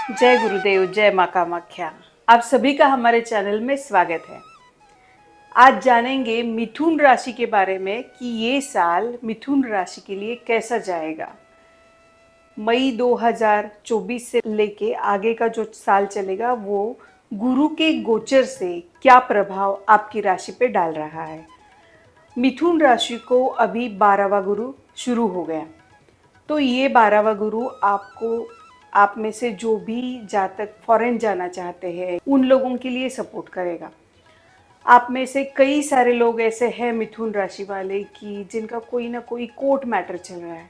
जय गुरुदेव, जय माँ कामाख्या। आप सभी का हमारे चैनल में स्वागत है। आज जानेंगे मिथुन राशि के बारे में कि ये साल मिथुन राशि के लिए कैसा जाएगा। मई 2024 से लेके आगे का जो साल चलेगा वो गुरु के गोचर से क्या प्रभाव आपकी राशि पे डाल रहा है। मिथुन राशि को अभी 12वां गुरु शुरू हो गया, तो ये 12वां गुरु आपको, आप में से जो भी जातक फॉरेन जाना चाहते हैं उन लोगों के लिए सपोर्ट करेगा। आप में से कई सारे लोग ऐसे हैं मिथुन राशि वाले कि जिनका कोई ना कोई कोर्ट मैटर चल रहा है,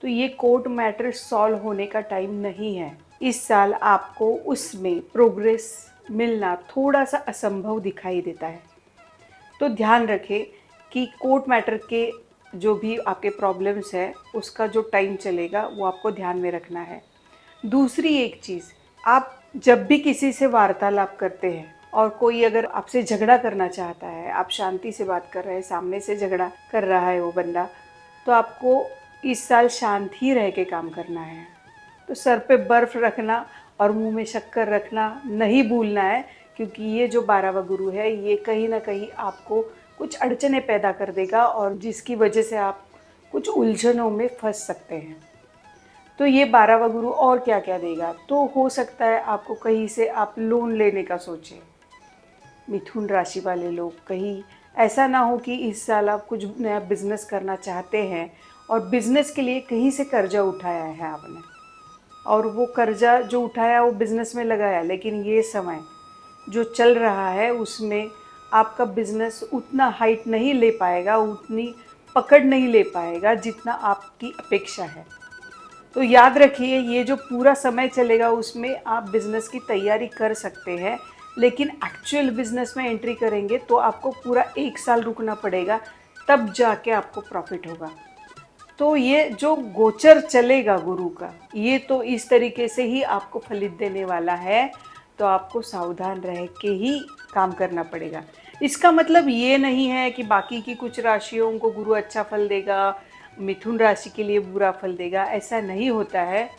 तो ये कोर्ट मैटर सॉल्व होने का टाइम नहीं है। इस साल आपको उसमें प्रोग्रेस मिलना थोड़ा सा असंभव दिखाई देता है, तो ध्यान रखें कि कोर्ट मैटर के जो भी आपके प्रॉब्लम्स है उसका जो टाइम चलेगा वो आपको ध्यान में रखना है। दूसरी एक चीज़, आप जब भी किसी से वार्तालाप करते हैं और कोई अगर आपसे झगड़ा करना चाहता है, आप शांति से बात कर रहे हैं, सामने से झगड़ा कर रहा है वो बंदा, तो आपको इस साल शांत ही रह के काम करना है। तो सर पे बर्फ़ रखना और मुंह में शक्कर रखना नहीं भूलना है, क्योंकि ये जो 12वां गुरु है ये कहीं ना कहीं आपको कुछ अड़चने पैदा कर देगा और जिसकी वजह से आप कुछ उलझनों में फंस सकते हैं। तो ये 12वां गुरु और क्या क्या देगा, तो हो सकता है आपको कहीं से आप लोन लेने का सोचें। मिथुन राशि वाले लोग, कहीं ऐसा ना हो कि इस साल आप कुछ नया बिजनेस करना चाहते हैं और बिजनेस के लिए कहीं से कर्जा उठाया है आपने, और वो कर्जा जो उठाया वो बिजनेस में लगाया, लेकिन ये समय जो चल रहा है उसमें आपका बिजनेस उतना हाइट नहीं ले पाएगा, उतनी पकड़ नहीं ले पाएगा जितना आपकी अपेक्षा है। तो याद रखिए, ये जो पूरा समय चलेगा उसमें आप बिज़नेस की तैयारी कर सकते हैं, लेकिन एक्चुअल बिज़नेस में एंट्री करेंगे तो आपको पूरा 1 साल रुकना पड़ेगा, तब जाके आपको प्रॉफिट होगा। तो ये जो गोचर चलेगा गुरु का, ये तो इस तरीके से ही आपको फलित देने वाला है, तो आपको सावधान रह के ही काम करना पड़ेगा। इसका मतलब ये नहीं है कि बाकी की कुछ राशियों को गुरु अच्छा फल देगा, मिथुन राशि के लिए बुरा फल देगा, ऐसा नहीं होता है।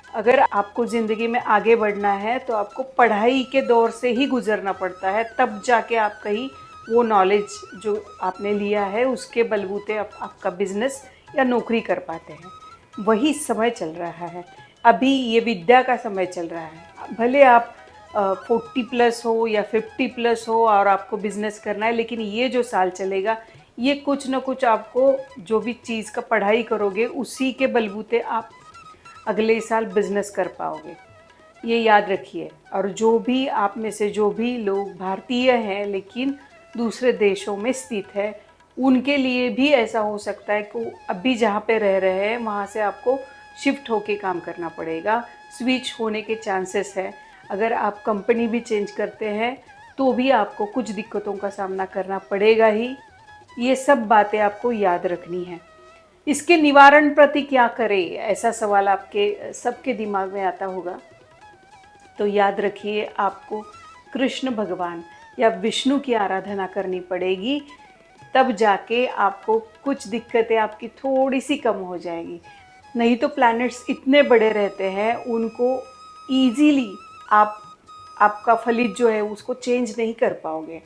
अगर आपको ज़िंदगी में आगे बढ़ना है तो आपको पढ़ाई के दौर से ही गुजरना पड़ता है, तब जाके आप कहीं वो नॉलेज जो आपने लिया है उसके बलबूते आपका बिजनेस या नौकरी कर पाते हैं। वही समय चल रहा है, अभी ये विद्या का समय चल रहा है। भले आप 40+ हो या 50+ हो और आपको बिजनेस करना है, लेकिन ये जो साल चलेगा ये कुछ ना कुछ आपको, जो भी चीज़ का पढ़ाई करोगे उसी के बलबूते आप अगले साल बिजनेस कर पाओगे, ये याद रखिए। और जो भी आप में से जो भी लोग भारतीय हैं लेकिन दूसरे देशों में स्थित है, उनके लिए भी ऐसा हो सकता है कि अभी जहाँ पे रह रहे हैं वहाँ से आपको शिफ्ट होके काम करना पड़ेगा, स्विच होने के चांसेस है। अगर आप कंपनी भी चेंज करते हैं तो भी आपको कुछ दिक्कतों का सामना करना पड़ेगा ही। ये सब बातें आपको याद रखनी है। इसके निवारण प्रति क्या करें, ऐसा सवाल आपके सबके दिमाग में आता होगा। तो याद रखिए, आपको कृष्ण भगवान या विष्णु की आराधना करनी पड़ेगी, तब जाके आपको कुछ दिक्कतें आपकी थोड़ी सी कम हो जाएगी। नहीं तो प्लैनेट्स इतने बड़े रहते हैं, उनको ईजीली आपका फलित जो है उसको चेंज नहीं कर पाओगे।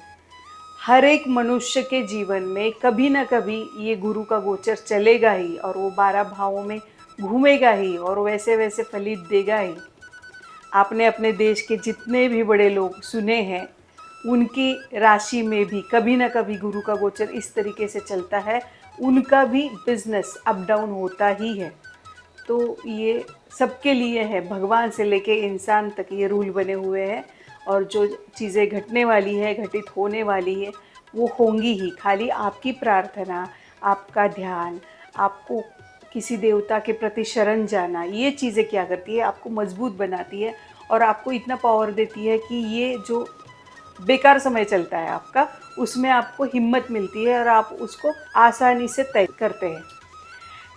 हर एक मनुष्य के जीवन में कभी ना कभी ये गुरु का गोचर चलेगा ही, और वो 12 भावों में घूमेगा ही और वैसे वैसे फलित देगा ही। आपने अपने देश के जितने भी बड़े लोग सुने हैं, उनकी राशि में भी कभी ना कभी गुरु का गोचर इस तरीके से चलता है, उनका भी बिजनेस अप डाउन होता ही है। तो ये सबके लिए है, भगवान से लेके इंसान तक ये रूल बने हुए हैं, और जो चीज़ें घटने वाली है, घटित होने वाली है, वो होंगी ही। खाली आपकी प्रार्थना, आपका ध्यान, आपको किसी देवता के प्रति शरण जाना, ये चीज़ें क्या करती है, आपको मजबूत बनाती है और आपको इतना पावर देती है कि ये जो बेकार समय चलता है आपका, उसमें आपको हिम्मत मिलती है और आप उसको आसानी से तय करते हैं।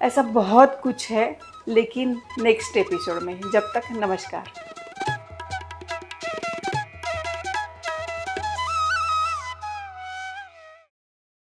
ऐसा बहुत कुछ है, लेकिन नेक्स्ट एपिसोड में। जब तक नमस्कार।